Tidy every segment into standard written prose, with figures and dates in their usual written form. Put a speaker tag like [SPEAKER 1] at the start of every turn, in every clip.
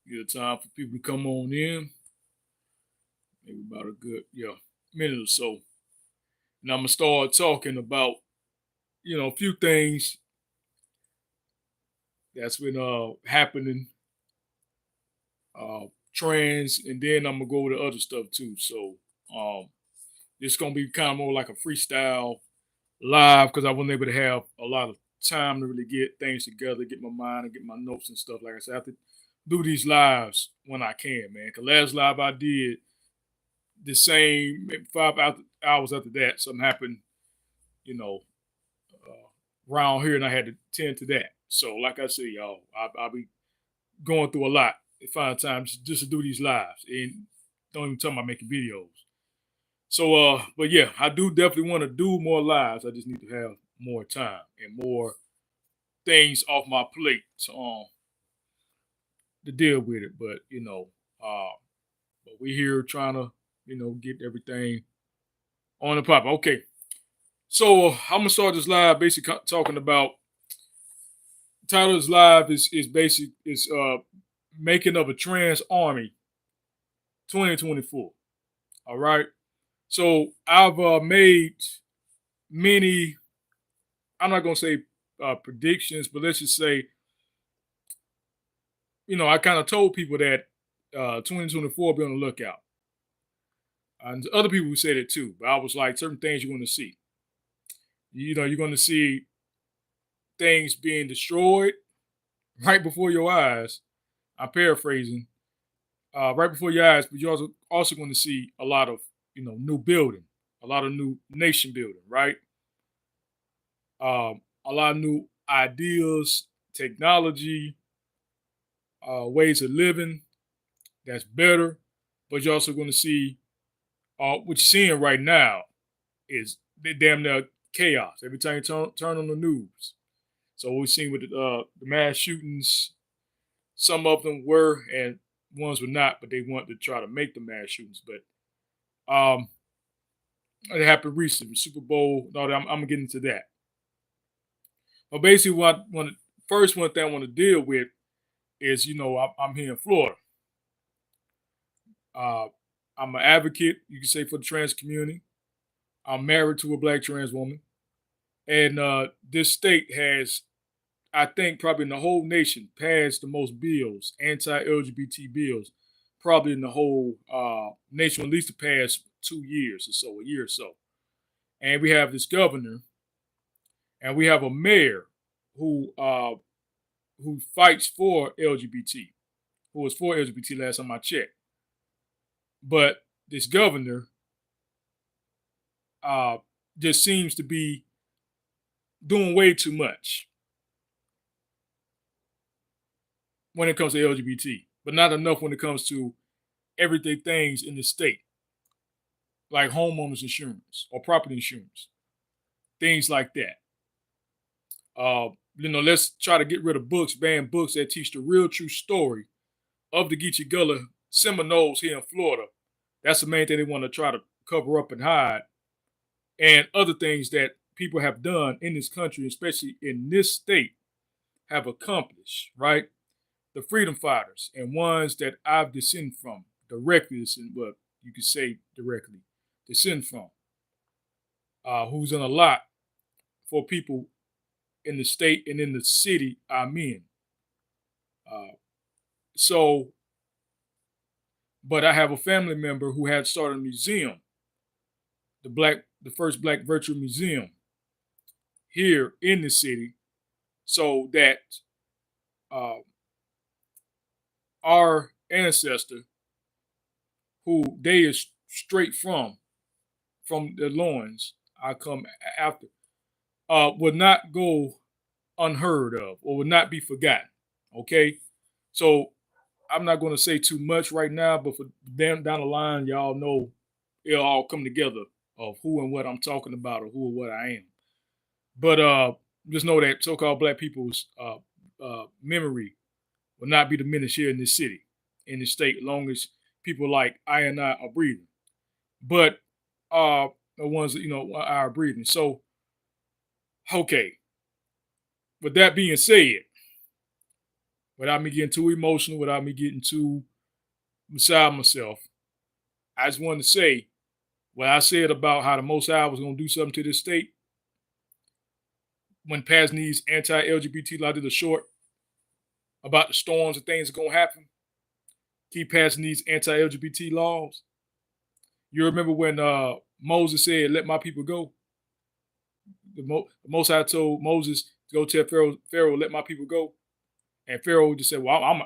[SPEAKER 1] Get time for people to come on in. Maybe about a good minute or so. And I'm gonna start talking about a few things that's been happening, uh trends, and then I'm gonna go to other stuff too. So um it's gonna be kind of more like a freestyle live because I wasn't able to have a lot of time to really get things together, get my mind and get my notes and stuff. Like I said, I have to do these lives when I can, man. Cause last live I did the same maybe hours after that, something happened, you know, around here, and I had to tend to that. So, like I said, y'all, I'll be going through a lot to find time just to do these lives, and don't even talk about making videos. So, but yeah, I do definitely want to do more lives. I just need to have more time and more things off my plate to deal with it. But but we here trying to get everything on the pop. Okay, so I'm gonna start this live basically talking about the title of this live is basic is making of a trans army 2024. All right. So I've made many. I'm not gonna say predictions, but let's just say I kind of told people that 2024 be on the lookout, and other people who said it too. But I was like, certain things you're going to see. You're going to see things being destroyed right before your eyes. I'm paraphrasing, right before your eyes, but you're also going to see a lot of new building, a lot of new nation building, right? A lot of new ideas, technology, ways of living that's better. But you're also going to see what you're seeing right now is damn near chaos every time you turn on the news. So we've seen with the mass shootings, some of them were and ones were not, but they wanted to try to make the mass shootings. But it happened recently, Super Bowl. No, I'm gonna get into that. But basically, first one thing I want to deal with is I'm here in Florida. Uh, I'm an advocate, you can say, for the trans community. I'm married to a black trans woman, and this state has, I think, probably in the whole nation, passed the most bills, anti-LGBT bills, probably in the whole nation, at least the past 2 years or so, a year or so. And we have this governor, and we have a mayor who fights for LGBT, who was for LGBT last time I checked. But this governor uh, just seems to be doing way too much when it comes to LGBT, but not enough when it comes to everyday things in the state, like homeowners insurance or property insurance, things like that. Let's try to get rid of books, ban books that teach the real true story of the Geechee Gullah Seminoles here in Florida. That's the main thing they want to try to cover up and hide, and other things that people have done in this country, especially in this state, have accomplished, right? The freedom fighters and ones that I've descended from directly, well, you could say directly, descend from, who's done a lot for people in the state and in the city I'm in. Uh, so, but I have a family member who had started a museum, the first Black Virtual Museum here in the city, so that uh, our ancestor, who they is straight from the loins, I come after, would not go unheard of or would not be forgotten. Okay, so I'm not going to say too much right now, but for them down the line, y'all know it'll all come together of who and what I'm talking about or who or what I am. But just know that so-called black people's memory will not be diminished here in this city, in this state, as long as people like I and I are breathing. But the ones that are breathing. So, okay. With that being said, without me getting too emotional, without me getting too beside myself, I just wanted to say what I said about how the Most High was going to do something to this state when passing these anti-LGBT laws. I did a short about the storms and things that are going to happen. Keep passing these anti-LGBT laws. You remember when Moses said, "Let my people go." The Most High told Moses to go tell Pharaoh, "Let my people go." And Pharaoh just said, "Well, I'm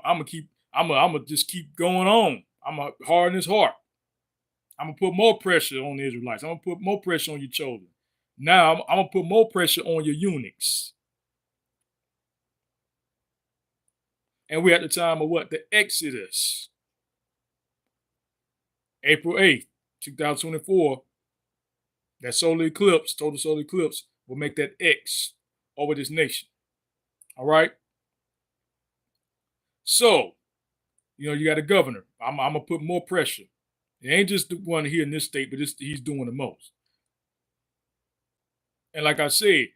[SPEAKER 1] gonna just keep going on. I'm gonna harden his heart. I'm gonna put more pressure on the Israelites. I'm gonna put more pressure on your children. Now I'm gonna put more pressure on your eunuchs." And we're at the time of what? The Exodus. April 8th, 2024. That solar eclipse, total solar eclipse, will make that X over this nation. All right. So, you got a governor. I'm gonna put more pressure. It ain't just the one here in this state, but he's doing the most. And like I said,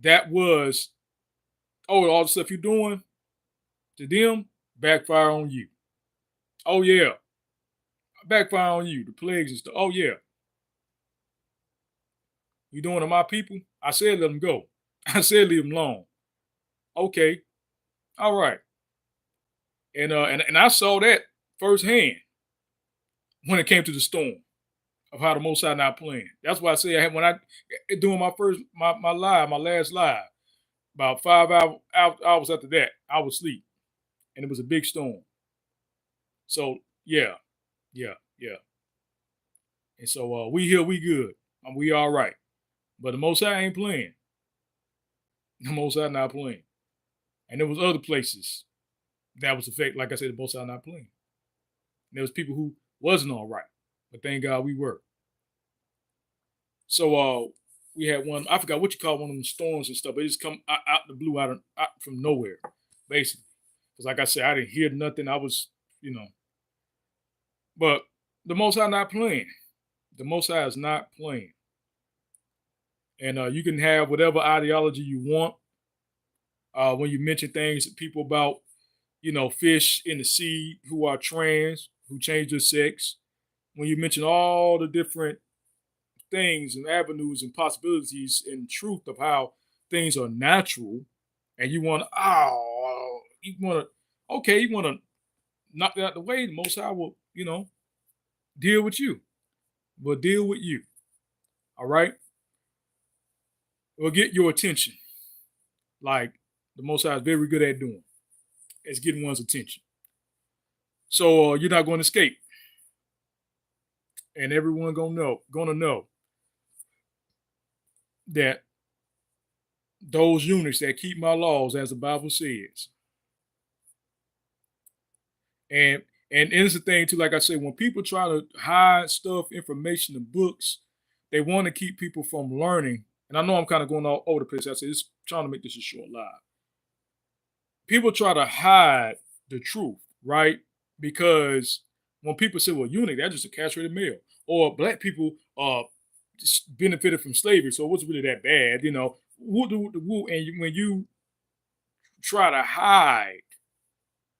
[SPEAKER 1] that was, all the stuff you're doing to them, backfire on you. Oh yeah, backfire on you. The plagues and stuff. Oh yeah, you doing to my people? I said let them go. I said leave them alone. Okay, all right. And I saw that firsthand when it came to the storm of how the Most High not playing. That's why I say when I doing my last live, about 5 hours after that, I was asleep, and it was a big storm. So yeah, yeah. And so we here, we good, and we all right. But the Most High ain't playing. The Most High not playing. And there was other places that was affected. Like I said, the Most High not playing. And there was people who wasn't all right, but thank God we were. So we had one. I forgot what you call one of them storms and stuff. But it just come out the blue, out from nowhere, basically. Because like I said, I didn't hear nothing. I was, But the Most High not playing. The Most High is not playing. And you can have whatever ideology you want. When you mention things to people about, fish in the sea who are trans, who change their sex, when you mention all the different things and avenues and possibilities and truth of how things are natural, and you want to knock it out the way, the Most High will, deal with you. Will deal with you. All right? Will get your attention. Like the Most High is very good at doing. It's getting one's attention. So you're not going to escape. And everyone gonna know that those eunuchs that keep my laws, as the Bible says. And it's the thing too, like I said, when people try to hide stuff, information, and books, they want to keep people from learning. And I know I'm kind of going all over the place. I said, it's trying to make this a short live. People try to hide the truth, right? Because when people say, well, eunuch, that's just a castrated male. Or black people just benefited from slavery, so what's really that bad? And when you try to hide,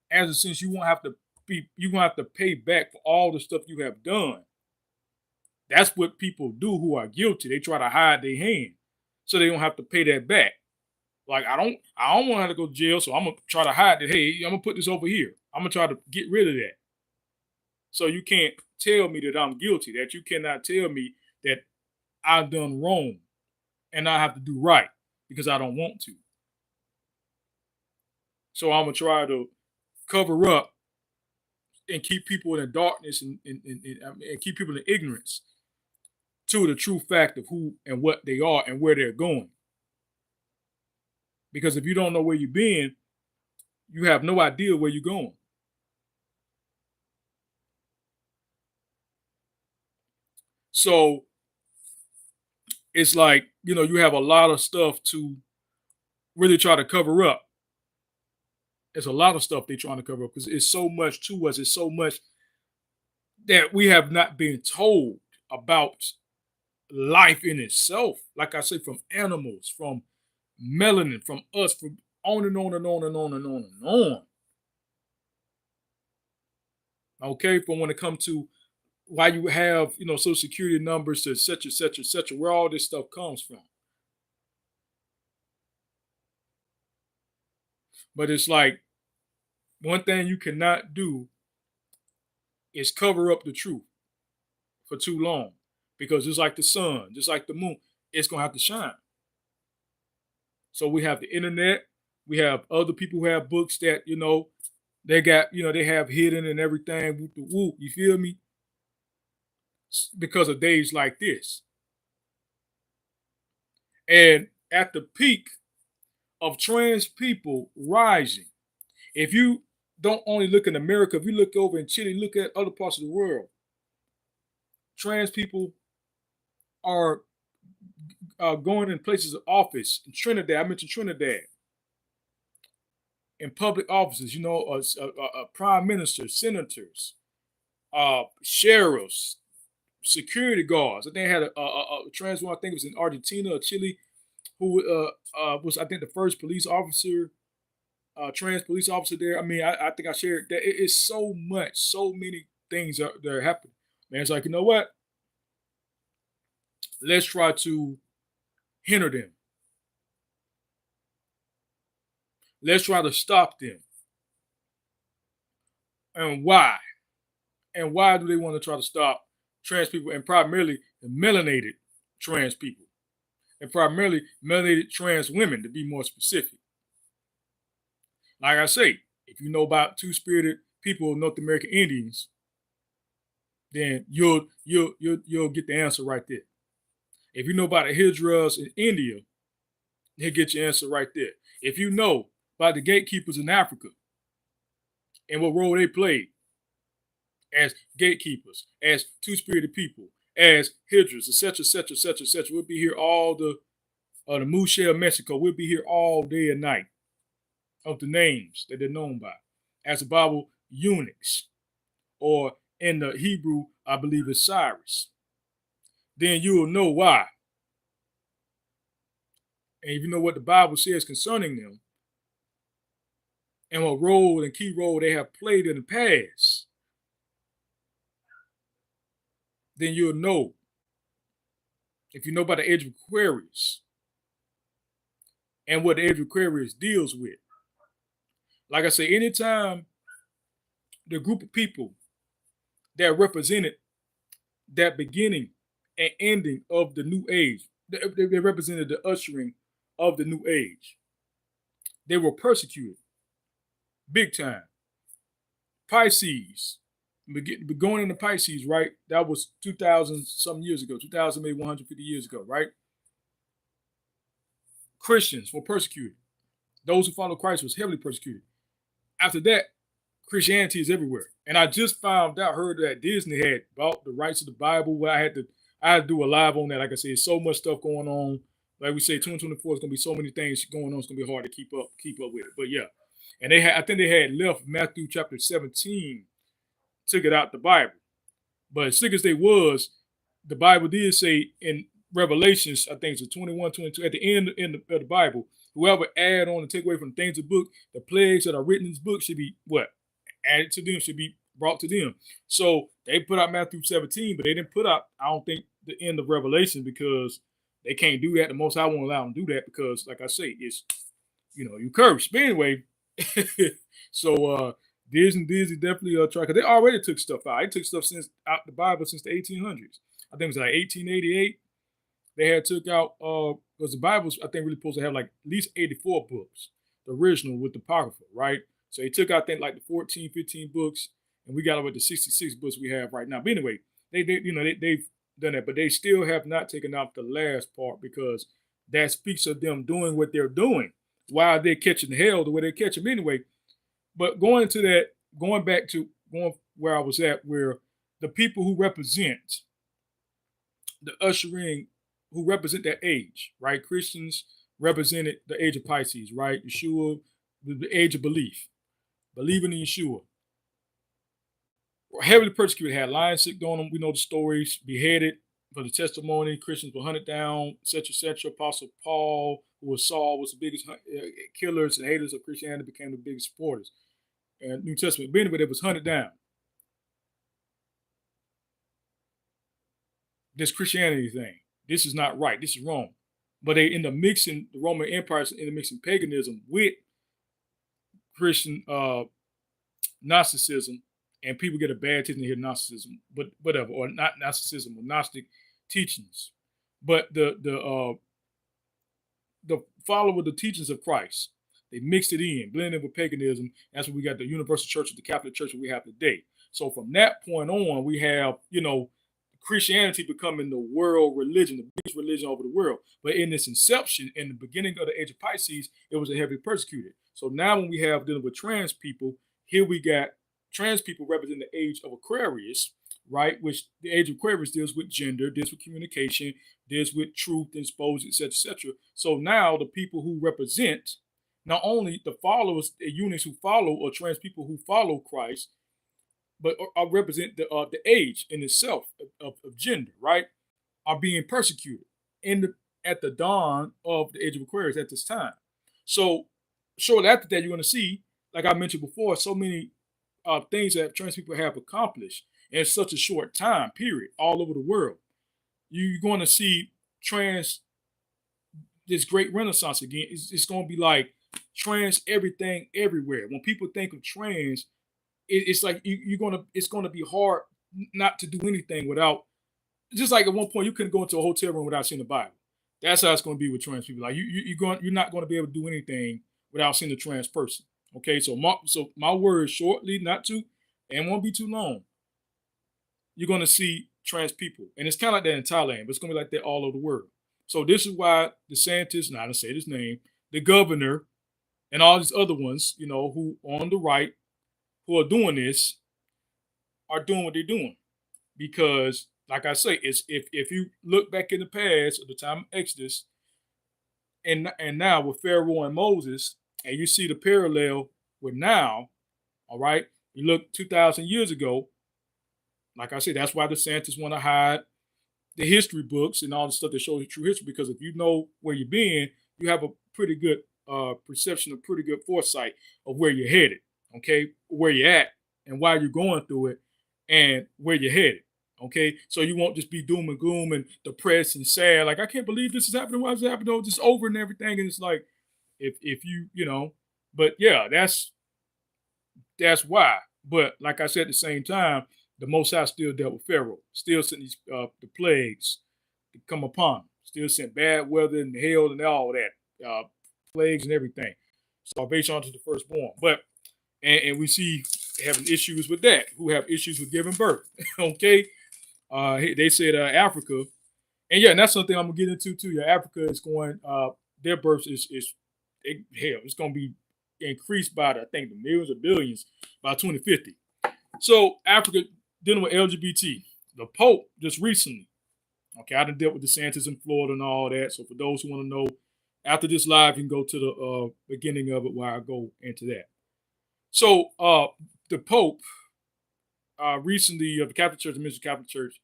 [SPEAKER 1] as a sense, you won't have to pay back for all the stuff you have done. That's what people do who are guilty. They try to hide their hand so they don't have to pay that back. Like I don't want to have to go to jail, so I'm gonna try to hide that. Hey, I'm gonna put this over here. I'm gonna try to get rid of that. So you can't tell me that I'm guilty. That you cannot tell me that I've done wrong and I have to do right because I don't want to. So I'm gonna try to cover up and keep people in the darkness and keep people in ignorance to the true fact of who and what they are and where they're going. Because if you don't know where you've been, you have no idea where you're going. So it's like, you have a lot of stuff to really try to cover up. There's a lot of stuff they're trying to cover up because it's so much to us. It's so much that we have not been told about life in itself. Like I said, from animals, from melanin, from us, from on and on and on and on and on and on. Okay, from when it comes to why you have, social security numbers to such and such and such, where all this stuff comes from. But it's like one thing you cannot do is cover up the truth for too long. Because just like the sun, just like the moon, it's gonna have to shine. So we have the internet, we have other people who have books that, they got, they have hidden and everything. Whoop, whoop, you feel me? Because of days like this. And at the peak of trans people rising, if you don't only look in America, if you look over in Chile, look at other parts of the world, trans people are going in places of office. In Trinidad, I mentioned Trinidad, in public offices, prime ministers, senators, sheriffs, security guards. I think they had a trans one, I think it was in Argentina or Chile, who was, I think, the first police officer, trans police officer there. I mean, I think I shared that it's so much, so many things that are happening. Man, it's like, you know what? Let's try to hinder them. Let's try to stop them. And why? And why do they want to try to stop trans people, and primarily the melanated trans people, and primarily melanated trans women, to be more specific? Like I say, if you know about two-spirited people, North American Indians, then you'll get the answer right there. If you know about the Hijras in India, he'll get your answer right there. If you know about the gatekeepers in Africa and what role they played as gatekeepers, as two-spirited people, as Hijras, etc., etc., etc., etc., we'll be here all the Mushe of Mexico. We'll be here all day and night of the names that they're known by. As the Bible, eunuchs, or in the Hebrew, I believe it's Cyrus. Then you will know why. And if you know what the Bible says concerning them, and what role and key role they have played in the past, then you'll know. If you know about the age of Aquarius and what the age of Aquarius deals with. Like I say, anytime the group of people that represented that beginning and ending of the new age, they represented the ushering of the new age. They were persecuted big time. Pisces, going into Pisces, right? That was 2,000 some years ago, 2,000, maybe 150 years ago, right? Christians were persecuted. Those who followed Christ was heavily persecuted. After that, Christianity is everywhere. And I just heard that Disney had bought the rights to the Bible. Where I had to do a live on that. Like I said, so much stuff going on. Like we say, 2024 is gonna be so many things going on. It's gonna be hard to keep up with it. But yeah, and I think they had left Matthew chapter 17, took it out the Bible. But as sick as they was, the Bible did say in Revelations, I think it's 21, 22, at the end of the Bible, whoever add on and take away from the things of the book, the plagues that are written in this book should be what? Added to them, should be brought to them. So they put out Matthew 17, but they didn't put out, I don't think, the end of Revelation, because they can't do that. The most I won't allow them to do that because, like I say, it's, you curse. But anyway, so Disney definitely tried, because they already took stuff out. They took stuff out the Bible since the 1800s. I think it was like 1888. They had took out because the Bible's, I think, really supposed to have like at least 84 books, the original with the Apocrypha, right? So they took out, I think, like the 14, 15 books, and we got over the 66 books we have right now. But anyway, they've done that, but they still have not taken out the last part, because that speaks of them doing what they're doing while they're catching hell the way they catch them anyway. But going back to where I was at, where the people who represent the ushering, who represent that age, right? Christians represented the age of Pisces, right? Yeshua, the age of belief, believing in Yeshua. Heavily persecuted, had lions sick on them. We know the stories. Beheaded for the testimony. Christians were hunted down, etc., etc. Apostle Paul, who was Saul, was the biggest killers and haters of Christianity, became the biggest supporters. And New Testament, but anyway, it was hunted down. this Christianity thing. This is not right. This is wrong. But they end up mixing the Roman Empire, end up mixing paganism with Christian Gnosticism, and people get a bad taste when they hear Gnosticism, but whatever, or not Gnosticism or Gnostic teachings. But the follower of the teachings of Christ, they mixed it in, blended with paganism. That's when we got the Universal Church, the Catholic Church that we have today. So from that point on, we have, Christianity becoming the world religion, the biggest religion over the world. But in its inception, in the beginning of the age of Pisces, it was a heavily persecuted. So now when we have dealing with trans people, here we got trans people representing the age of Aquarius, right? Which the age of Aquarius deals with gender, deals with communication, deals with truth, exposure, etc., etc. So now the people who represent not only the followers, the eunuchs who follow, or trans people who follow Christ, but represent the age in itself of gender, right? Are being persecuted at the dawn of the age of Aquarius at this time. So shortly after that, you're going to see, like I mentioned before, so many things that trans people have accomplished in such a short time period all over the world. You're going to see this great renaissance again. It's going to be like trans everything everywhere. When people think of trans, it's like it's gonna be hard not to do anything without. Just like at one point you couldn't go into a hotel room without seeing the Bible. That's how it's going to be with trans people. Like you're not going to be able to do anything without seeing a trans person. Okay, so my word shortly, not too, and won't be too long. You're going to see trans people, and it's kind of like that in Thailand, but it's going to be like that all over the world. So this is why the scientists, not to say his name, the governor, and all these other ones, who on the right, who are doing this, are doing what they're doing, because, like I say, it's if you look back in the past, at the time of Exodus, and now with Pharaoh and Moses, and you see the parallel with now, all right, you look 2,000 years ago. Like I said, that's why the scientists want to hide the history books and all the stuff that shows the true history, because if you know where you've been, you have a pretty good perception, a pretty good foresight of where you're headed. Okay, where you're at and why you're going through it and where you're headed. Okay, so you won't just be doom and gloom and depressed and sad. Like, I can't believe this is happening. Why is it happening? Just over and everything. And it's like, if you, but yeah, that's why. But like I said, at the same time, the Most High still dealt with Pharaoh, still sent these the plagues to come upon him, still sent bad weather and hail and all that, plagues and everything, starvation onto the firstborn. But and we see having issues with that, who have issues with giving birth. Okay, they said Africa, and yeah, and that's something I'm gonna get into too. Yeah, Africa is going, their births it's gonna be increased by I think the millions or billions by 2050. So Africa dealing with LGBT, the Pope just recently. Okay, I done dealt with the Santas in Florida and all that. So for those who want to know, after this live, you can go to the beginning of it where I go into that. So the Pope recently of the Catholic Church, the Ministry of the Catholic Church,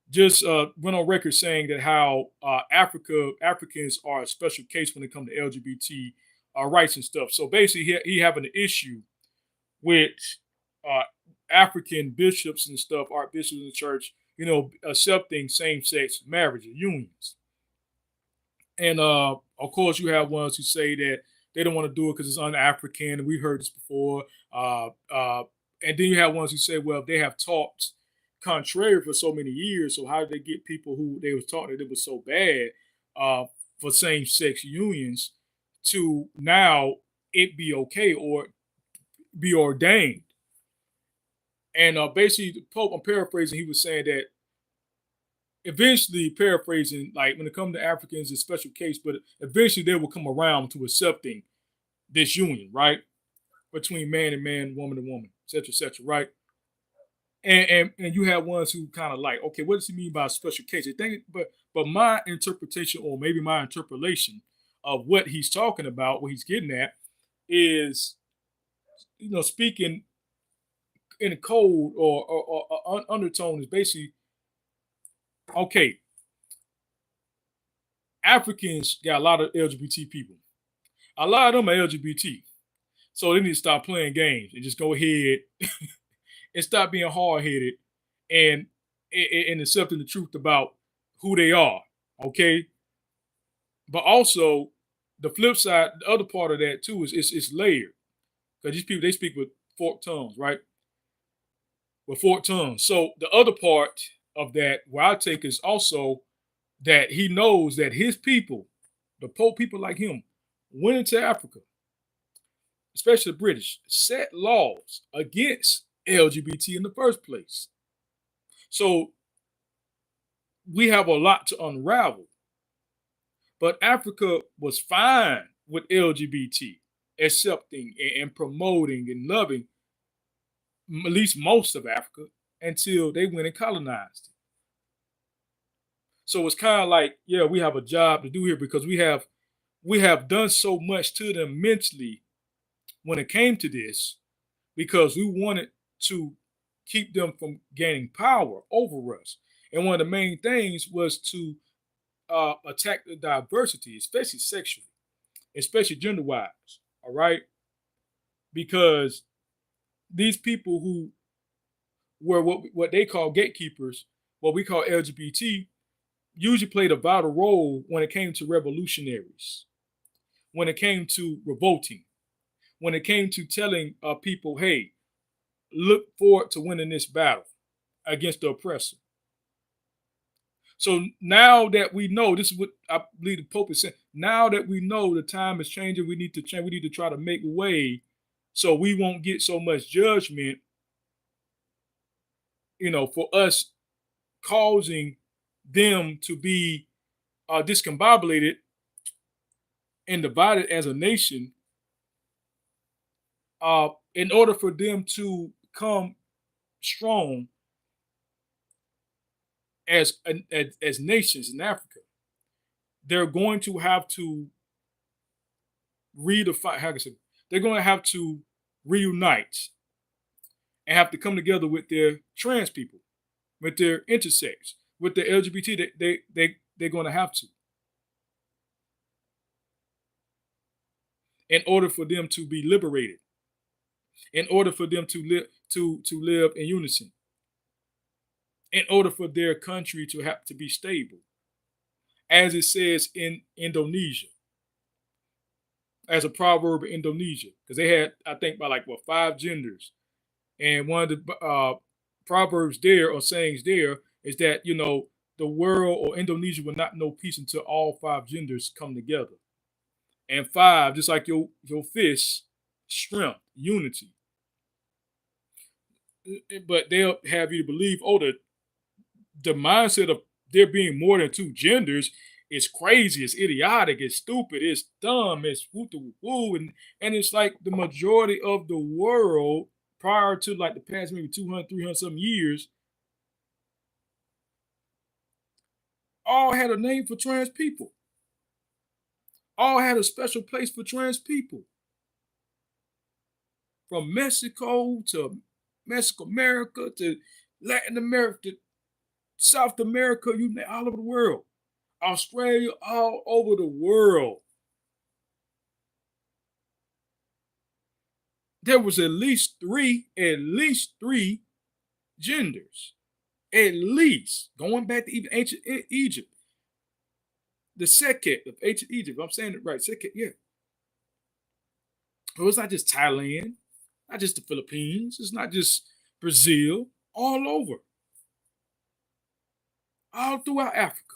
[SPEAKER 1] just went on record saying that how Africans are a special case when it comes to LGBT rights and stuff. So basically, he having an issue with African bishops and stuff, archbishops in the church, accepting same-sex marriage unions. And of course, you have ones who say that they don't want to do it because it's un-African, and we heard this before. And then you have ones who say, well, they have taught contrary for so many years, so how did they get people who they was taught that it was so bad for same-sex unions to now it be okay or be ordained? And basically, the Pope, I'm paraphrasing, he was saying that eventually, paraphrasing, like when it comes to Africans, it's a special case, but eventually they will come around to accepting this union, right? Between man and man, woman and woman, et cetera, right? And you have ones who kind of like, okay, what does he mean by a special case? They think, but my interpretation, or maybe my interpolation of what he's talking about, what he's getting at, is, speaking in a code or undertone, is basically, okay, Africans got a lot of LGBT people. A lot of them are LGBT. So they need to stop playing games and just go ahead and stop being hard-headed and accepting the truth about who they are. Okay. But also the flip side, the other part of that too is it's layered. Because these people they speak with forked tongues, right? With forked tongues. So the other part of that, where I take is also that he knows that his people, the Pope people like him, went into Africa, especially the British, set laws against LGBT in the first place. So we have a lot to unravel. But Africa was fine with LGBT, accepting and promoting and loving at least most of Africa until they went and colonized it. So it's kind of like, yeah, we have a job to do here because we have done so much to them mentally when it came to this because we wanted to keep them from gaining power over us. And one of the main things was to attack the diversity, especially sexually, especially gender wise. All right. Because these people who were what they call gatekeepers, what we call LGBT, usually played a vital role when it came to revolutionaries, when it came to revolting, when it came to telling people, hey, look forward to winning this battle against the oppressor. So now that we know, this is what I believe the Pope is saying. Now that we know the time is changing, we need to change. We need to try to make way so we won't get so much judgment, for us causing them to be discombobulated and divided as a nation. In order for them to come strong as nations in Africa, they're going to have to redefine. How can I say? They're going to have to reunite and have to come together with their trans people, with their intersex, with the LGBT. They're going to have to, in order for them to be liberated, in order for them to live in unison, in order for their country to have to be stable, as it says in Indonesia, as a proverb in Indonesia, because they had, I think, by like 5 genders, and one of the proverbs there or sayings there is that the world or Indonesia will not know peace until all 5 genders come together, and 5, just like your fist, strength, unity. But they'll have you to believe, the mindset of there being more than 2 genders is crazy, it's idiotic, it's stupid, it's dumb, it's woo, and it's like the majority of the world prior to like the past maybe 200, 300 some years all had a name for trans people, all had a special place for trans people. From Mexico to Mexico America to Latin America, South America, all over the world. Australia, all over the world. There was at least three genders. At least. Going back to even ancient Egypt. The Sekhet of ancient Egypt. I'm saying it right. Sekhet, yeah. So it's not just Thailand, not just the Philippines, it's not just Brazil, all over. All throughout Africa.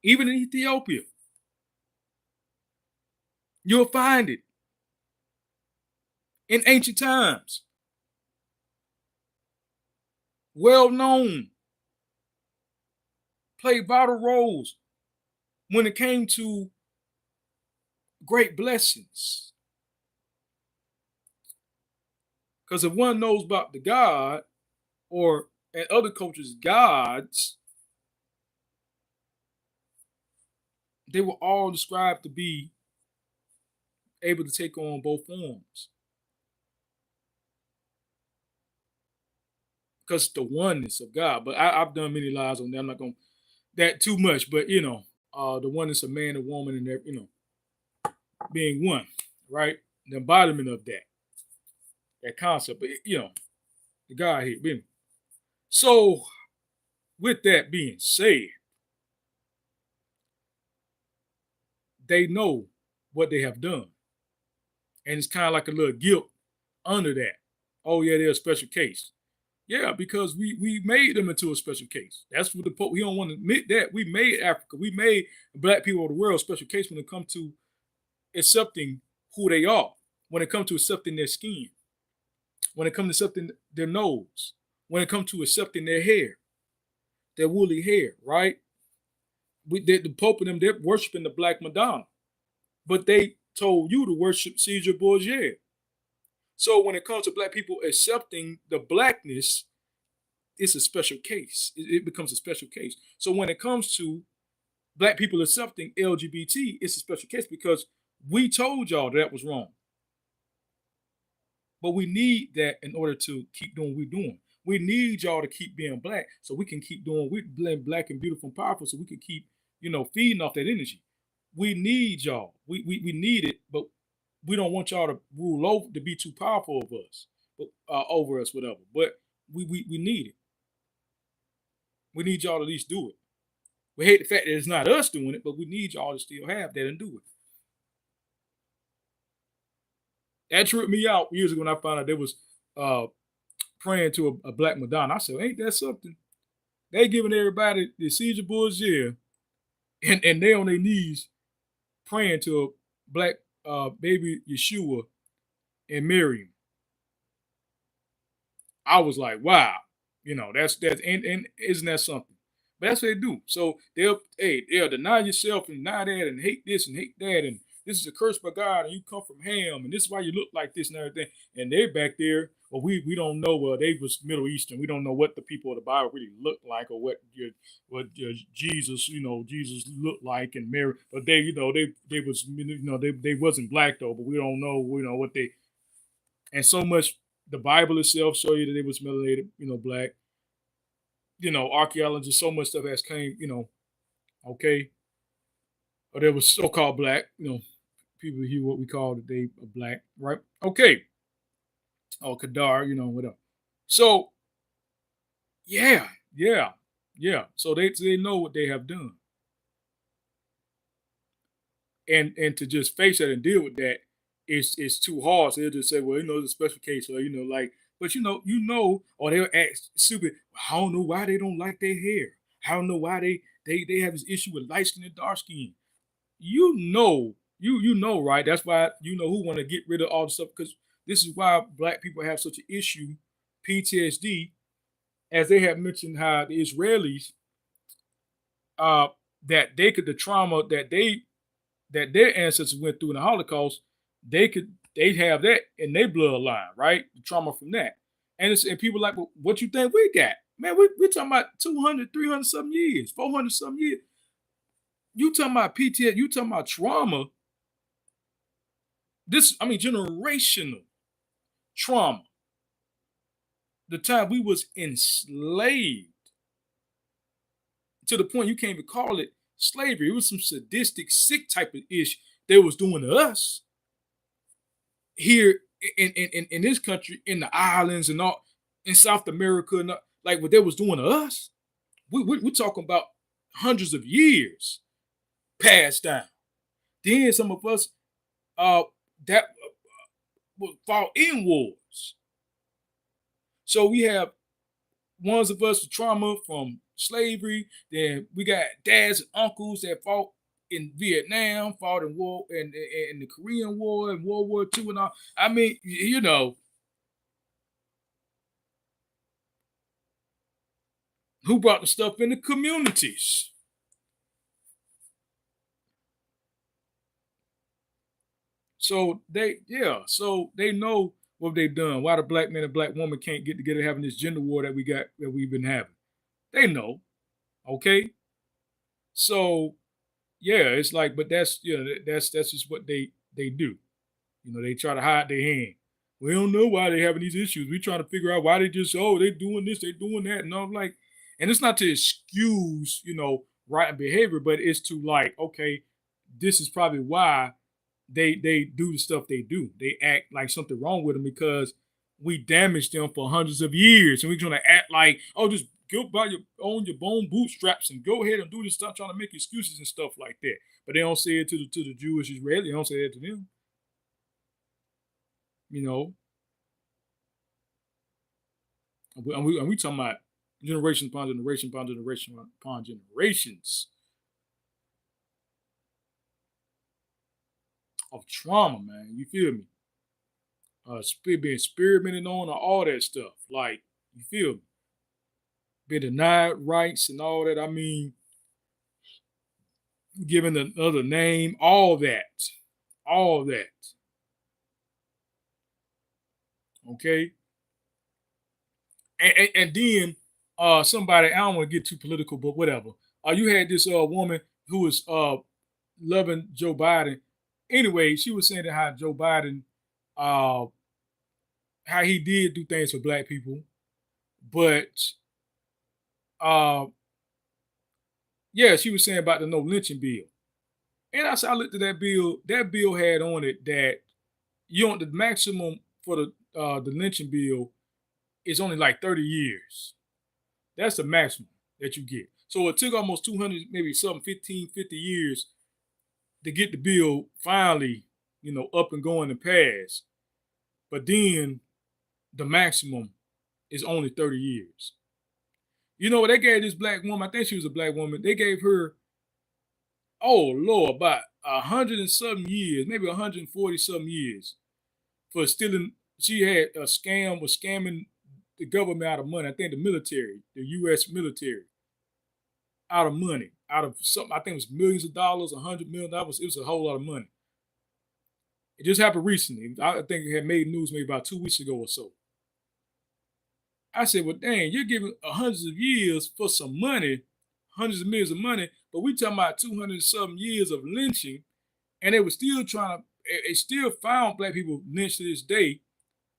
[SPEAKER 1] Even in Ethiopia. You'll find it. In ancient times. Well known. Played vital roles when it came to great blessings. Because if one knows about the God, or in other cultures, gods, they were all described to be able to take on both forms. Because the oneness of God. But I've done many lives on that. I'm not going to that too much, but the oneness of man and woman and being one, right? The embodiment of that concept, but the Godhead. So with that being said, they know what they have done. And it's kind of like a little guilt under that. Oh, yeah, they're a special case. Yeah, because we made them into a special case. That's what the Pope, we don't want to admit that. We made Africa, we made black people of the world a special case when it comes to accepting who they are, when it comes to accepting their skin, when it comes to accepting their nose, when it comes to accepting their hair, their woolly hair, right? The Pope and them, they're worshiping the Black Madonna, but they told you to worship Caesar Borgia. So when it comes to black people accepting the blackness, it's a special case. It becomes a special case. So when it comes to black people accepting LGBT, it's a special case because we told y'all that was wrong. But we need that in order to keep doing what we're doing. We need y'all to keep being black so we can keep doing, we're black and beautiful and powerful so we can keep, feeding off that energy. We need y'all. We need it, but we don't want y'all to rule over, to be too powerful of us, over us, whatever. But we need it. We need y'all to at least do it. We hate the fact that it's not us doing it, but we need y'all to still have that and do it. That tripped me out years ago when I found out they was praying to a Black Madonna. I said, ain't that something? They giving everybody the Caesar Borgia and they on their knees praying to a black baby Yeshua and Miriam. I was like, wow, that's and isn't that something? But that's what they do. So they'll deny yourself and deny that and hate this and hate that and this is a curse by God and you come from Ham and this is why you look like this and everything. And they're back there. Well, we don't know. Well, they was Middle Eastern. We don't know what the people of the Bible really looked like or what Jesus, Jesus looked like and Mary. But they was, they wasn't black though. But we don't know, what they. And so much the Bible itself show you that they was melanated, black. Archaeologists, so much stuff has came, okay. Or there was so-called black, people here what we call today black, right? Okay. Or Kadar, whatever. So yeah. So they know what they have done. And to just face that and deal with that is too hard. So they'll just say, well, it's a special case, or but or they'll act stupid. I don't know why they don't like their hair. I don't know why they have this issue with light skin and dark skin. You know, right? That's why who want to get rid of all the stuff, because this is why black people have such an issue, PTSD, as they have mentioned how the Israelis, that the trauma that their ancestors went through in the Holocaust, they'd have that in their bloodline, right? The trauma from that. And people like, well, what you think we got? Man, we're talking about 200, 300 something years, 400 something years. You talking about PTSD, you talking about trauma. Generational trauma. The time we was enslaved to the point you can't even call it slavery. It was some sadistic, sick type of ish they was doing to us here in this country, in the islands and all, in South America, and like what they was doing to us. We're talking about hundreds of years passed down. Then some of us that fought in wars. So we have ones of us with trauma from slavery. Then we got dads and uncles that fought in Vietnam, fought in war in the Korean War and World War II and all. I mean, who brought the stuff in the communities? So they know what they've done. Why the black man and black woman can't get together having this gender war that we've been having. They know. Okay. So yeah, it's like, but that's that's just what they do. They try to hide their hand. We don't know why they're having these issues. We trying to figure out why they just, they doing this, they doing that. And I'm like, and it's not to excuse, right behavior, but it's to like, okay, this is probably why they do the stuff they do. They act like something wrong with them because we damaged them for hundreds of years. And we're going to act like, oh, just go by your own your bone bootstraps and go ahead and do this stuff, trying to make excuses and stuff like that. But they don't say it to the Jewish Israeli. They don't say it to them. You know, and we talking about generation upon generation upon generation upon generations of trauma, man. You feel me? Being experimented on, or all that stuff. Like, you feel me? Being denied rights and all that. I mean, given another name, all that. All that. Okay? And then somebody, I don't want to get too political, but whatever. You had this woman who was loving Joe Biden. Anyway, she was saying that how Joe Biden, uh, how he did do things for black people, but uh, yeah, she was saying about the no lynching bill. And I looked at that bill. That bill had on it that you want the maximum for the lynching bill is only like 30 years. That's the maximum that you get. So it took almost 200, maybe something 15, 50 years to get the bill finally, up and going and passed. But then the maximum is only 30 years. They gave this black woman, I think she was a black woman, they gave her, oh Lord, about 100 and something years, maybe 140 something years for stealing. She had was scamming the government out of money. I think the military, the U.S. military, out of money, out of something. I think it was millions of dollars, $100 million. It was a whole lot of money. It just happened recently. I think it had made news maybe about 2 weeks ago or so. I said, well, dang, you're giving hundreds of years for some money, hundreds of millions of money, but we talking about 200 something years of lynching, and they were still they still found black people lynched to this day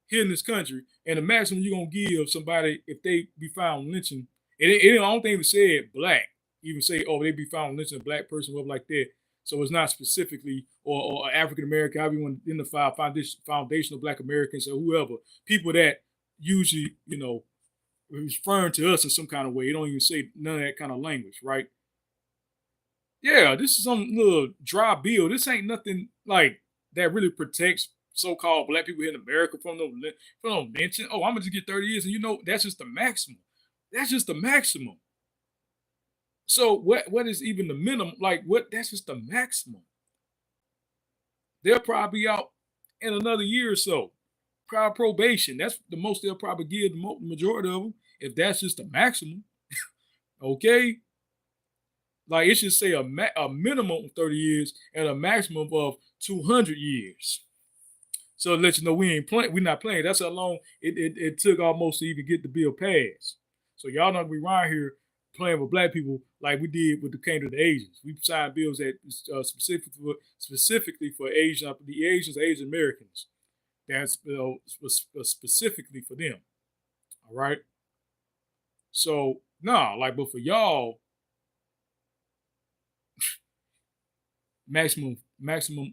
[SPEAKER 1] here in this country, and the maximum you're going to give somebody if they be found lynching, I don't think even said black, even say, oh, they be found lynching a black person, whatever like that. So it's not specifically, or African American, however you want to identify foundational black Americans or whoever, people that usually, referring to us in some kind of way. They don't even say none of that kind of language, right? Yeah, this is some little dry bill. This ain't nothing like that really protects so-called black people here in America from no lynching. Oh, I'm gonna just get 30 years, and that's just the maximum. That's just the maximum. So what is even the minimum? Like what? That's just the maximum. They'll probably be out in another year or so. Prior probation. That's the most they'll probably give the majority of them. If that's just the maximum, okay. Like it should say a minimum of 30 years and a maximum of 200 years. So to let you know we're not playing. That's how long it took almost to even get the bill passed. So y'all not be around here playing with black people like we did with the came to the Asians. We signed bills that specifically for the Asian Americans. That's was specifically for them. All right. So but for y'all, maximum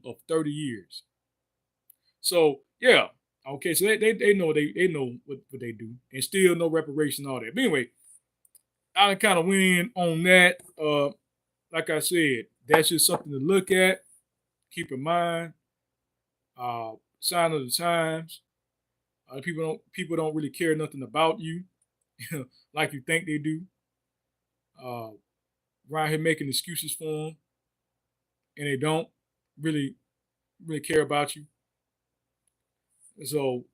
[SPEAKER 1] of 30 years. So yeah, okay. So they know they know what they do, and still no reparation, all that. But anyway, I kind of went in on that. Like I said, that's just something to look at, keep in mind. Sign of the times. People don't really care nothing about you, like you think they do. Uh, Around here making excuses for them, and they don't really care about you. So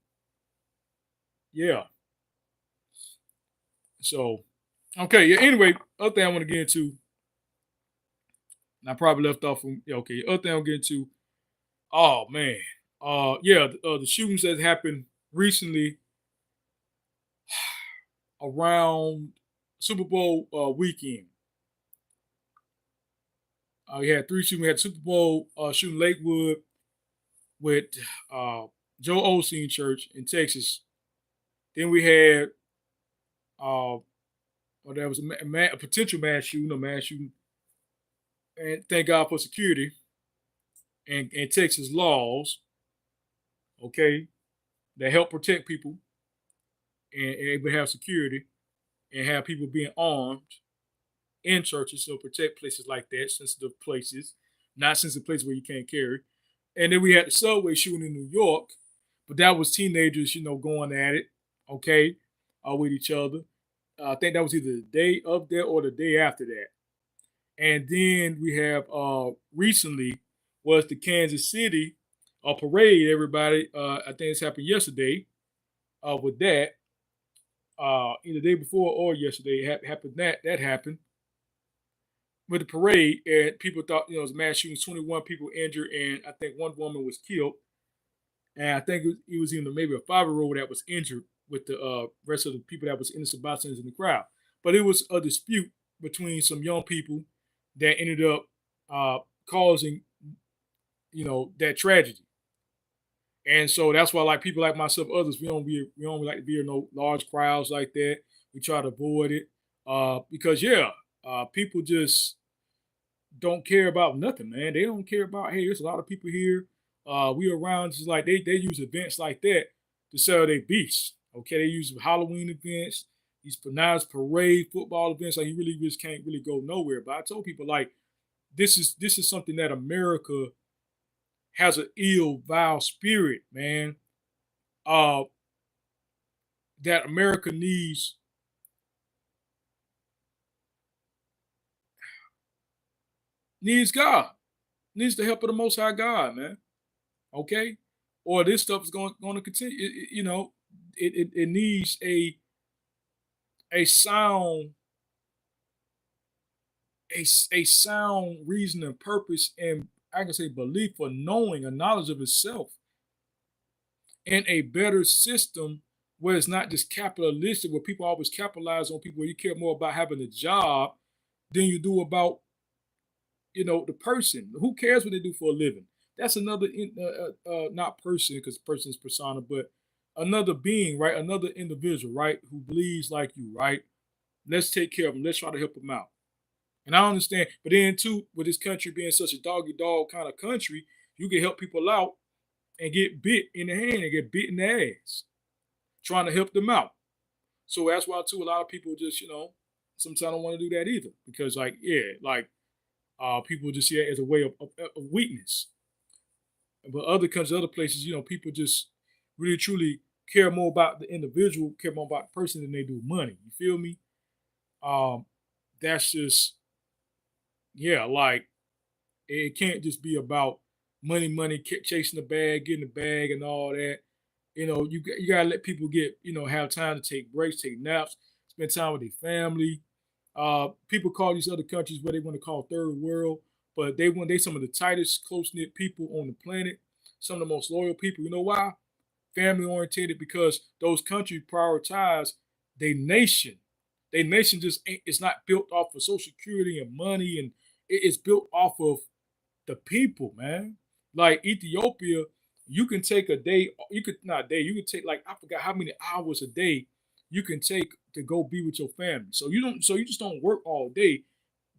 [SPEAKER 1] yeah. So okay. Yeah. Anyway, other thing I want to get into, and I probably left off from okay. Other thing I'll get into. Oh man. The shootings that happened recently around Super Bowl weekend. We had 3 shootings. We had Super Bowl shooting Lakewood with Joe Osteen Church in Texas. Then we had there was a potential mass shooting, and thank God for security and Texas laws, okay, that help protect people and able to have security. and have people being armed in churches, so protect places like that, sensitive places, not sensitive places where you can't carry. And then we had the subway shooting in New York, but that was teenagers, going at it, okay, with each other. I think that was either the day of that or the day after that. And then we have recently was the Kansas City parade. Everybody, I think it's happened yesterday. With that, either the day before or yesterday, happened that happened with the parade, and people thought it was a mass shooting. 21 people injured, and I think one woman was killed. And I think it was even maybe a 5-year old that was injured with the rest of the people that was innocent bystanders in the crowd. But it was a dispute between some young people that ended up causing that tragedy. And so that's why, like people like myself, others, we don't like to be in no large crowds like that. We try to avoid it because people just don't care about nothing, man. They don't care about, hey, there's a lot of people here. We around, just like they use events like that to sell their beasts. Okay, they use Halloween events, these pronounced parade football events. Like you really just can't really go nowhere. But I told people like this is something that America has an ill, vile spirit, man. Uh, that America needs God, needs the help of the Most High God, man. Okay, or this stuff is going to continue. It needs a sound a sound reason and purpose, and I can say belief for knowing a knowledge of itself, and a better system where it's not just capitalistic, where people always capitalize on people, where you care more about having a job than you do about the person. Who cares what they do for a living? That's another not person, because person is persona, but another being, right? Another individual, right? Who believes like you, right? Let's take care of them. Let's try to help them out. And I understand, but then too, with this country being such a doggy dog kind of country, you can help people out and get bit in the hand and get bit in the ass, trying to help them out. So that's why too, a lot of people just, sometimes don't want to do that either. Because people just see it as a way of weakness. But other countries, other places, people just really truly care more about the individual, care more about the person than they do money. You feel me? Um, that's just like it can't just be about money, chasing the bag, getting the bag, and all that. You gotta let people get have time to take breaks, take naps, spend time with their family. People call these other countries what they want to call third world, but they some of the tightest, close knit people on the planet, some of the most loyal people. You know why? Family oriented, because those countries prioritize their nation. Their nation just ain't, it's not built off of social security and money, and it's built off of the people, man. Like Ethiopia, you can take a day, you could not a day, you could take, like, I forgot how many hours a day you can take to go be with your family. So you just don't work all day.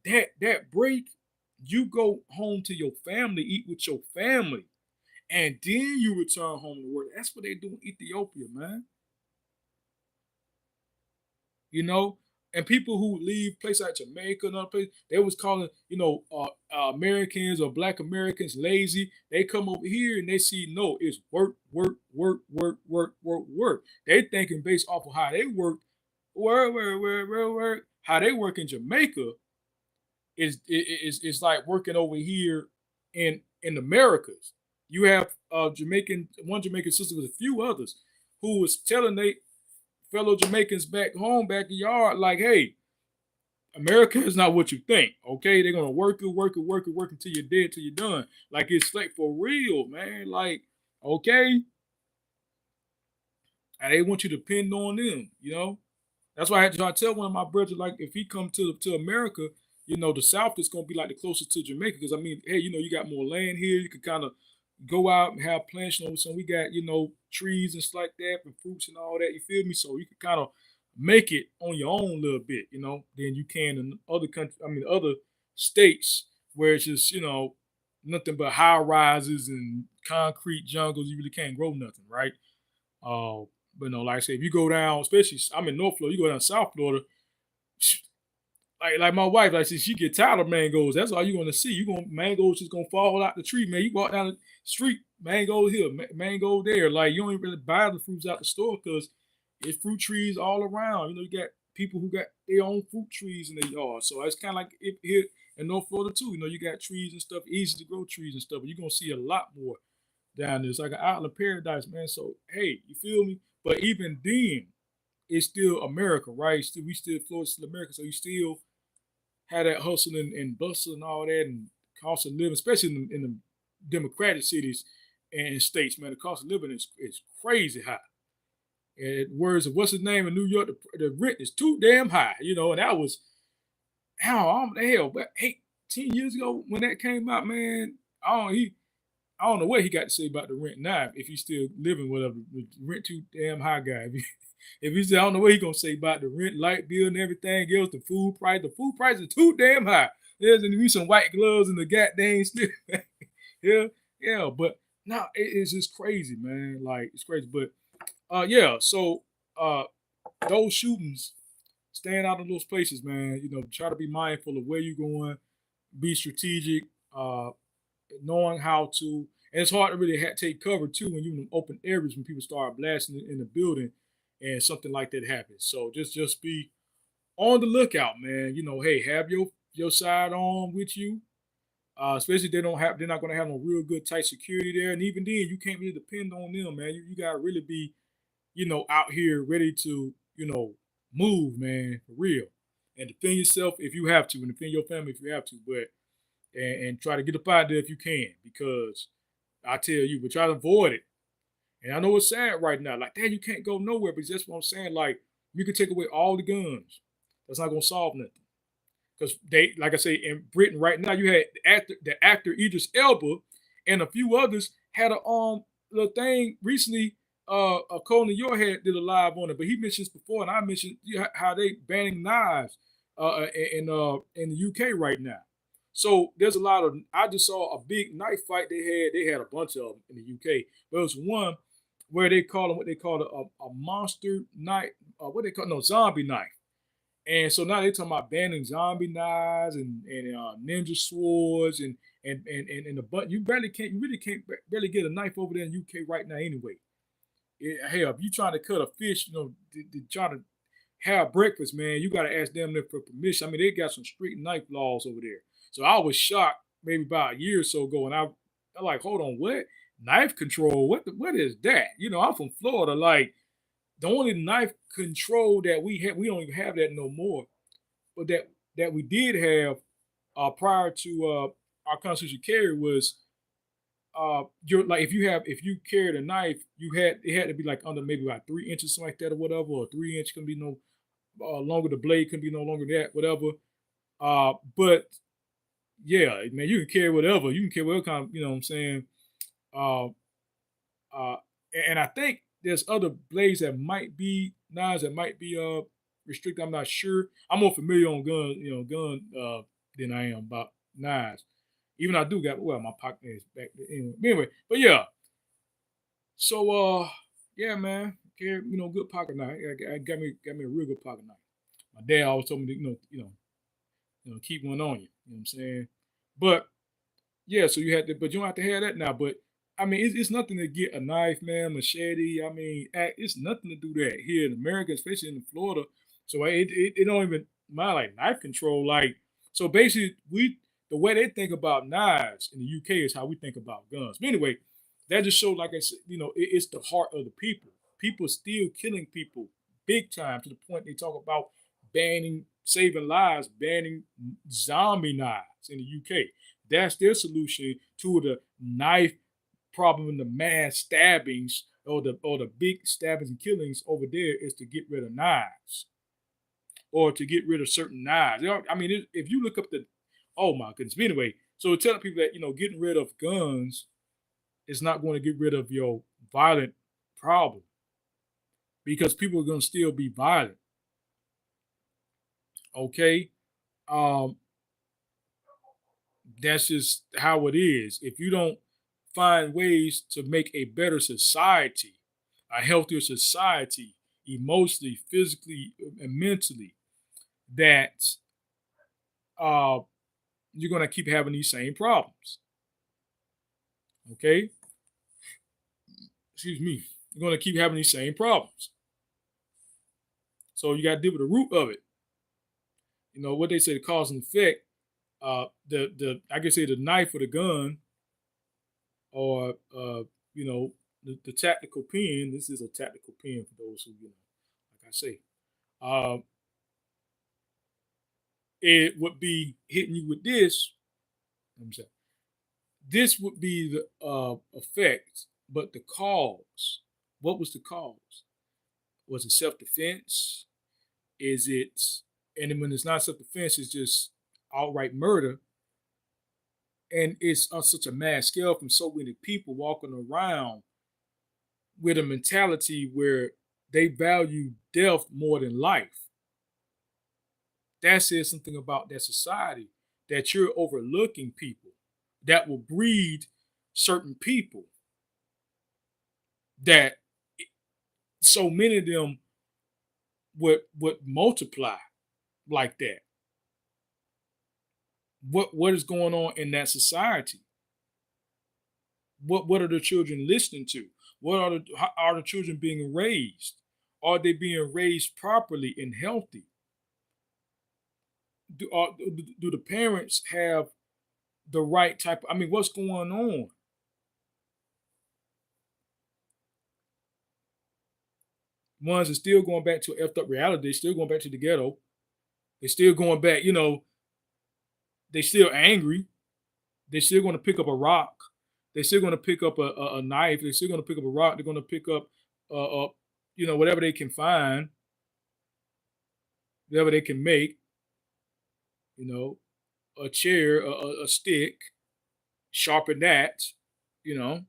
[SPEAKER 1] That break, you go home to your family, eat with your family, and then you return home to work. That's what they do in Ethiopia, man. you know. And people who leave places like Jamaica and other places, they was calling, Americans or Black Americans lazy. They come over here and they see, no, it's work, work, work, work, work, work, work. They thinking based off of how they work, how they work in Jamaica is like working over here in the Americas. You have one Jamaican sister with a few others who was telling they fellow Jamaicans back home, backyard, like, hey, America is not what you think. Okay, they're gonna work until you're dead, till you're done. Like it's like for real, man. Like, okay, and they want you to depend on them. That's why I had to try to tell one of my brothers, like, if he come to America, the South is gonna be like the closest to Jamaica. Because I mean, hey, you got more land here. You can kind of go out and have plants. So we got trees and stuff like that, and fruits and all that. You feel me? So you can kind of make it on your own a little bit, than you can in other countries. I mean, other states where it's just nothing but high rises and concrete jungles. You really can't grow nothing, right? Uh, but no, like I said, if you go down, especially I'm in North Florida, you go down South Florida, like my wife, like she get tired of mangoes. That's all you're gonna see. Mangoes just gonna fall out the tree, man. You walk down the street, mango here, mango there. Like you don't even really buy the fruits out the store because it's fruit trees all around. You know, you got people who got their own fruit trees in their yard. So it's kind of like here in North Florida too. You know, you got trees and stuff, easy to grow trees and stuff. But you're gonna see a lot more down there. It's like an island of paradise, man. So hey, you feel me? But even then, it's still America, right? We still Florida's still America. So you still had that hustle and bustle and all that, and cost of living, especially in the democratic cities and states, man, the cost of living is crazy high. And words of what's his name in New York, the rent is too damn high, you know, and that was how the hell, but 10 years ago when that came out, man, I don't know what he got to say about the rent now. If he's still living, whatever, the rent too damn high guy. If he said, I don't know what he gonna say about the rent, light bill, and everything else, the food price. The food price is too damn high. There's gonna be some white gloves and the goddamn slip. Yeah, yeah, but no, it's just crazy, man. Like it's crazy. But yeah, so those shootings, staying out of those places, man. You know, try to be mindful of where you're going, be strategic, knowing how to. And it's hard to really take cover too when you're in open areas when people start blasting in the building and something like that happens. So just be on the lookout, man. You know, hey, have your side on with you. Especially if they're not gonna have no real good tight security there. And even then you can't really depend on them, man. You gotta really be, out here ready to, move, man, for real. And defend yourself if you have to, and defend your family if you have to, but and try to get up out there if you can, because I tell you, but try to avoid it. And I know it's sad right now. Like, damn, you can't go nowhere, but that's what I'm saying. Like, you can take away all the guns. That's not gonna solve nothing. Because they, like I say, in Britain right now, you had the actor Idris Elba and a few others had a little thing recently. Conan Your Head did a live on it, but he mentioned this before, and I mentioned how they banning knives in the UK right now. So there's a lot of. I just saw a big knife fight they had. They had a bunch of them in the UK, but it was one where they call them what they call a monster knife. What they call no zombie knife. And so now they're talking about banning zombie knives and ninja swords and the but you really can't barely get a knife over there in UK right now anyway. Hell, if you trying to cut a fish, to try to have breakfast, man, you got to ask them there for permission. I mean, they got some strict knife laws over there. So I was shocked maybe about a year or so ago, and I'm like, hold on, what knife control? What is that? I'm from Florida, like the only knife control that we have, we don't even have that no more. But that we did have prior to our constitutional carry was you're like if you carried a knife, it had to be like under maybe like 3 inches, something like that, or whatever, or 3 inch can be no longer. The blade can be no longer that, whatever. But yeah, man, you can carry whatever. You can carry whatever kind of, you know what I'm saying. Uh, uh, and I think there's other blades that might be knives that might be restricted. I'm not sure. I'm more familiar on gun than I am about knives. Even I do got my pocket is back there anyway. But yeah. So yeah, man. Good pocket knife. I got me a real good pocket knife. My dad always told me to, keep one on you. You know what I'm saying? But yeah, so but you don't have to have that now. But I mean, it's nothing to get a knife, man, machete. I mean, it's nothing to do that here in America, especially in Florida. So it don't even mind like knife control. Like, so basically, the way they think about knives in the UK is how we think about guns. But anyway, that just shows, like I said, it's the heart of the people. People still killing people big time to the point they talk about saving lives, banning zombie knives in the UK. That's their solution to the knife problem and the mass stabbings or the big stabbings and killings over there is to get rid of knives or to get rid of certain knives. I mean, if you look up oh my goodness. But anyway, so telling people that getting rid of guns is not going to get rid of your violent problem because people are going to still be violent. Okay, that's just how it is. If you don't find ways to make a better society, a healthier society, emotionally, physically, and mentally, that uh, you're going to keep having these same problems. Okay? Excuse me. You're going to keep having these same problems. So you got to deal with the root of it. You know what they say, the cause and effect. The I can say the knife or the gun, or you know, the tactical pen. This is a tactical pen for those who, you know, like I say. Uh, it would be hitting you with this. Let me say, this would be the effect, but the cause. What was the cause? Was it self defense? Is it, and when it's not self defense, it's just outright murder. And it's on such a mass scale from so many people walking around with a mentality where they value death more than life. That says something about that society, that you're overlooking people that will breed certain people, that so many of them would multiply like that. What is going on in that society? What are the children listening to? What are how are the children being raised? Are they being raised properly and healthy? Do the parents have the right type? I mean, what's going on? Ones are still going back to effed up reality. They're still going back to the ghetto. They're still going back. You know, they're still angry. They're still going to pick up a rock. They're still going to pick up a knife. They're still going to pick up a rock. They're going to pick up, you know, whatever they can find, whatever they can make. You know, a chair, a stick, sharpen that. You know,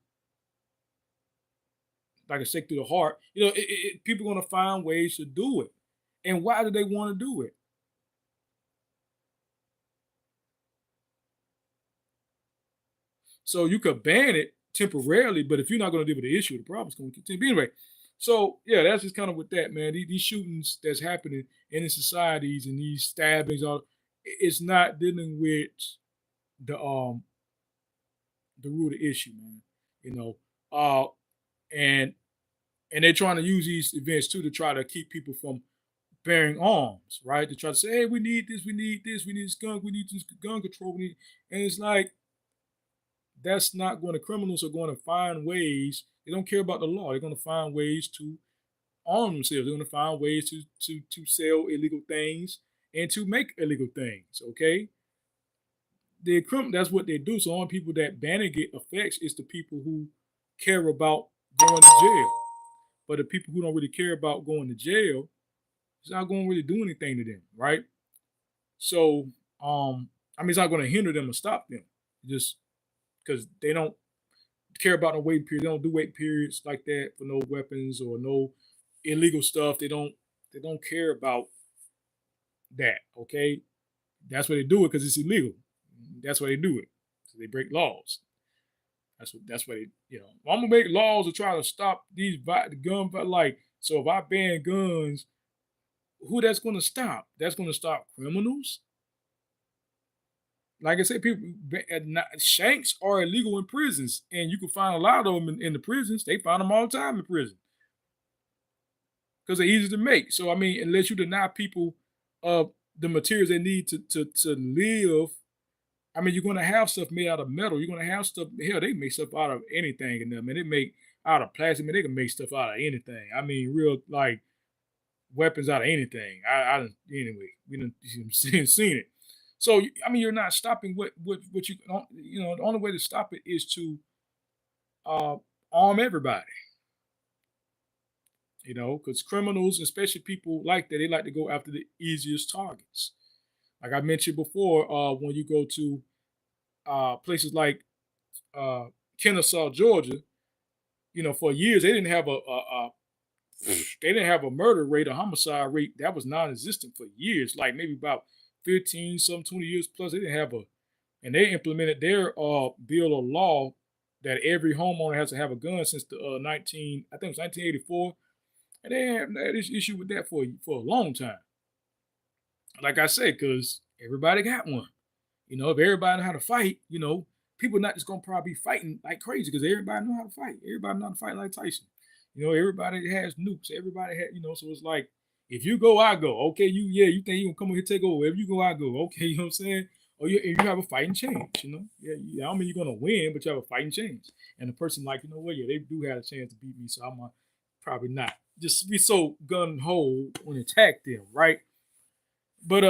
[SPEAKER 1] like a stick through the heart. You know, people are going to find ways to do it. And why do they want to do it? So you could ban it temporarily, but if you're not going to deal with the issue, the problem's going to continue. But anyway, so yeah, that's just kind of with that, man. These shootings that's happening in the societies and these stabbings, all it's not dealing with the um the root of the issue, man. You know, and they're trying to use these events too to try to keep people from bearing arms, right? To try to say, hey, we need this, we need this, we need this gun, we need this gun control, and it's like that's not going to, criminals are going to find ways. They don't care about the law. They're going to find ways to arm themselves. They're going to find ways to sell illegal things and to make illegal things. Okay, that's what they do. So only people that banning it affects is the people who care about going to jail. But the people who don't really care about going to jail, it's not going to really do anything to them, right? So, I mean, it's not going to hinder them or stop them, just because they don't care about no waiting period. They don't do wait periods like that for no weapons or no illegal stuff. They don't care about that. Okay, that's why they do it, because it's illegal. That's why they do it. So they break laws. That's why they, you know. I'm gonna make laws to try to stop these gun, like, so if I ban guns, who that's gonna stop? That's gonna stop criminals. Like I said, people shanks are illegal in prisons, and you can find a lot of them in the prisons. They find them all the time in prison because they're easy to make. So I mean, unless you deny people the materials they need to live, I mean, you're gonna have stuff made out of metal. You're gonna have stuff. Hell, they make stuff out of anything in them, and they make out of plastic. I mean, they can make stuff out of anything. I mean, real like weapons out of anything. Anyway, we done seen it. So I mean, you're not stopping what you know. The only way to stop it is to uh, arm everybody. You know, because criminals, especially people like that, they like to go after the easiest targets. Like I mentioned before, when you go to places like uh, Kennesaw, Georgia, you know, for years they didn't have a they didn't have a murder rate, a homicide rate that was non-existent for years, like maybe about 15, some 20 years plus. They didn't have a, and they implemented their bill of law that every homeowner has to have a gun since the 19, I think it was 1984, and they had this issue with that for a long time. like I said, because everybody got one. If everybody know how to fight, people not just gonna probably be fighting like crazy because everybody know how to fight. Everybody know how to fight like Tyson. Everybody has nukes. Everybody had, so it's like if you go, I go. Okay, you think you gonna come over here take over? If you go, I go. Okay, you know what I'm saying? Or you have a fighting chance. Yeah. I don't mean you're gonna win, but you have a fighting chance. And the person like, what? Yeah, they do have a chance to beat me, so I'm probably not just be so gun ho when attack them, right? But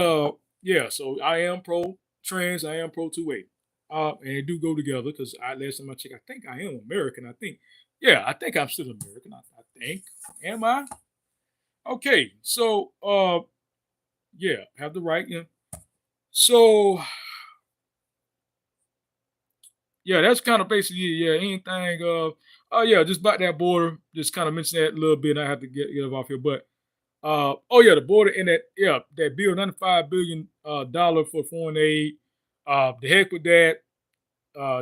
[SPEAKER 1] yeah. So I am pro trans. I am pro 2A. And they do go together because last time I checked, I think I am American. Yeah, I think I'm still American. I think. Am I? Okay. So yeah, have the right. Yeah. So yeah, that's kind of basically anything. Oh yeah, just about that border. Just kind of mention that a little bit. I have to get it off here, but oh yeah, the border and that bill, $95 billion dollar for foreign aid. The heck with that.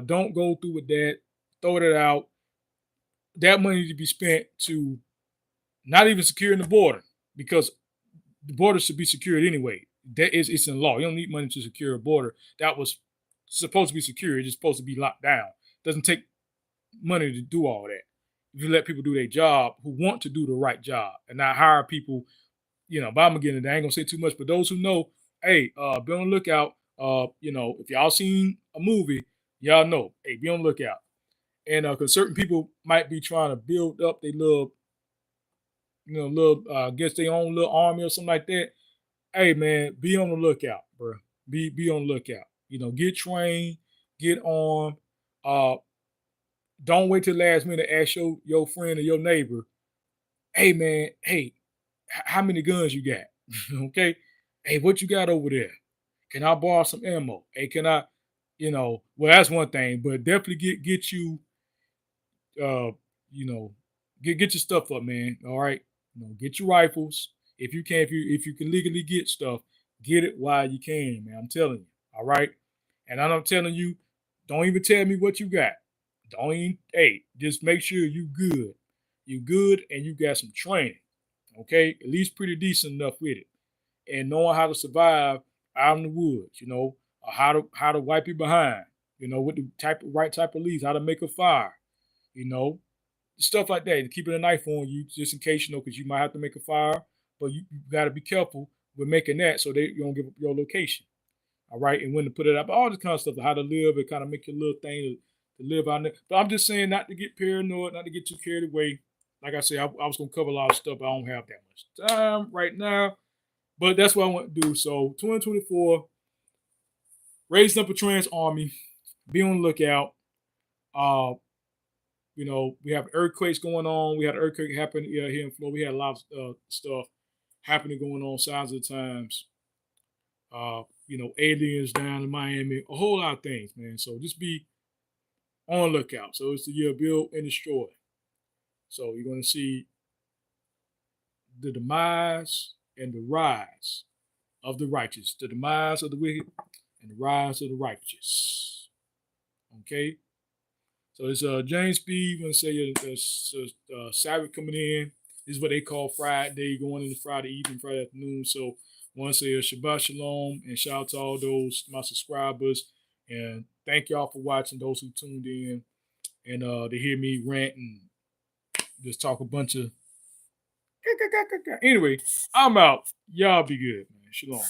[SPEAKER 1] Don't go through with that. Throw it out. That money needs to be spent to not even securing the border because the border should be secured anyway. It's in law. You don't need money to secure a border that was supposed to be secure. It's supposed to be locked down. It doesn't take money to do all that. If you let people do their job who want to do the right job and not hire people, but I'm gonna I ain't gonna say too much, but those who know, hey, be on the lookout. If y'all seen a movie, y'all know, hey, be on the lookout. And because certain people might be trying to build up their little, guess their own little army or something like that. Hey man, be on the lookout, bro. Be on the lookout. Get trained, get armed. Uh, don't wait till last minute to ask your friend or your neighbor, hey man, hey, how many guns you got? Okay, hey, what you got over there? Can I borrow some ammo? Hey, can I? Well, that's one thing, but definitely get you uh, you know, get your stuff up, man. All right, get your rifles if you can. If you can legally get stuff, get it while you can, man. I'm telling you. All right, and I'm telling you, don't even tell me what you got. Don't even. Hey, just make sure you good. You good, and you got some training. Okay, at least pretty decent enough with it, and knowing how to survive out in the woods. How to wipe your behind. With the right type of leaves, how to make a fire. You know, stuff like that. Keeping a knife on you just in case, because you might have to make a fire, but you got to be careful with making that so you don't give up your location. All right, and when to put it up, all this kind of stuff, how to live, and kind of make your little thing to live out there. But I'm just saying, not to get paranoid, not to get too carried away. Like I said, I was gonna cover a lot of stuff. But I don't have that much time right now, but that's what I want to do. So 2024, raising up a trans army, be on the lookout. Uh, we have earthquakes going on. We had an earthquake happen here in Florida. We had a lot of stuff happening going on, signs of the times. Aliens down in Miami, a whole lot of things, man. So just be on the lookout. So it's the year build and destroy. So you're going to see the demise and the rise of the righteous, the demise of the wicked and the rise of the righteous. Okay? So it's James Speed. Going to say Sabbath coming in. This is what they call Friday, going into Friday evening, Friday afternoon. So I want to say a Shabbat Shalom and shout out to all those my subscribers. And thank y'all for watching, those who tuned in and to hear me rant and just talk a bunch of. Anyway, I'm out. Y'all be good, man. Shalom.